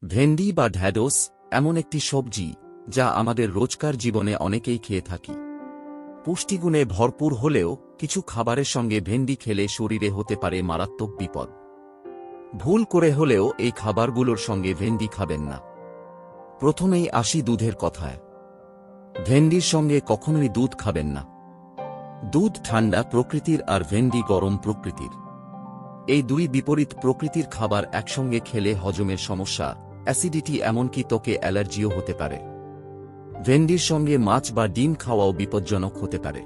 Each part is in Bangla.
ভেন্ডি বা ঢ্যাঁড়স এমন একটি সবজি যা আমাদের রোজকার জীবনে অনেকেই খেয়ে থাকি। পুষ্টিগুণে ভরপুর হলেও কিছু খাবারের সঙ্গে ভেন্ডি খেলে শরীরে হতে পারে মারাত্মক বিপদ। ভুল করে হলেও এই খাবারগুলোর সঙ্গে ভেন্ডি খাবেন না। প্রথমেই আসি দুধের কথায়। ভেন্ডির সঙ্গে কখনোই দুধ খাবেন না। দুধ ঠান্ডা প্রকৃতির আর ভেন্ডি গরম প্রকৃতির। এই দুই বিপরীত প্রকৃতির খাবার একসঙ্গে খেলে হজমের সমস্যা, অ্যাসিডিটি এমনকি ত্বকে অ্যালার্জিও হতে পারে। ভেন্ডির সঙ্গে মাছ বা ডিম খাওয়াও বিপজ্জনক হতে পারে।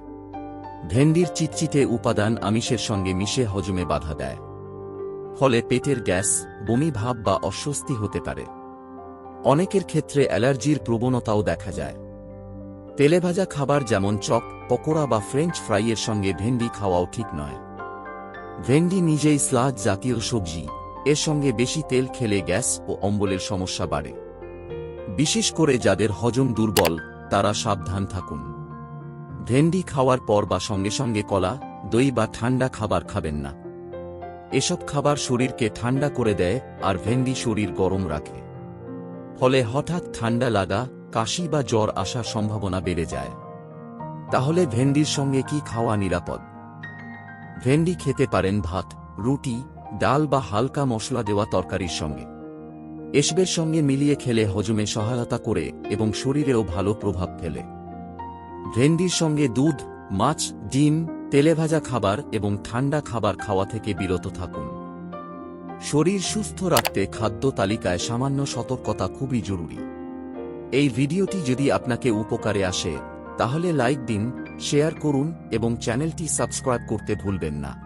ভেন্ডির চিটচিটে উপাদান আমিষের সঙ্গে মিশে হজমে বাধা দেয়। ফলে পেটের গ্যাস, বমি ভাব বা অস্বস্তি হতে পারে। অনেকের ক্ষেত্রে অ্যালার্জির প্রবণতাও দেখা যায়। তেলেভাজা খাবার যেমন চপ, পকোড়া বা ফ্রেঞ্চ ফ্রাইয়ের সঙ্গে ভেন্ডি খাওয়াও ঠিক নয়। ভেন্ডি নিজেই স্লাদ জাতীয় সবজি, এর সঙ্গে বেশি তেল খেলে গ্যাস ও অম্বলের সমস্যা বাড়ে। বিশেষ করে যাদের হজম দুর্বল তারা সাবধান থাকুন। ভেন্ডি খাওয়ার পর বা সঙ্গে সঙ্গে কলা, দই বা ঠান্ডা খাবার খাবেন না। এসব খাবার শরীরকে ঠান্ডা করে দেয় আর ভেন্ডি শরীর গরম রাখে। ফলে হঠাৎ ঠান্ডা লাগা, কাশি বা জ্বর আসার সম্ভাবনা বেড়ে যায়। তাহলে ভেন্ডির সঙ্গে কি খাওয়া নিরাপদ? ভেন্ডি খেতে পারেন ভাত, রুটি, ডাল বা হালকা মশলা দেওয়া তরকারির সঙ্গে। এসবের সঙ্গে মিলিয়ে খেলে হজমে সহায়তা করে এবং শরীরেও ভালো প্রভাব ফেলে। ভেন্ডির সঙ্গে দুধ, মাছ, ডিম, তেলেভাজা খাবার এবং ঠান্ডা খাবার খাওয়া থেকে বিরত থাকুন। শরীর সুস্থ রাখতে খাদ্য তালিকায় সামান্য সতর্কতা খুবই জরুরি। এই ভিডিওটি যদি আপনাকে উপকারে আসে তাহলে লাইক দিন, শেয়ার করুন এবং চ্যানেলটি সাবস্ক্রাইব করতে ভুলবেন না।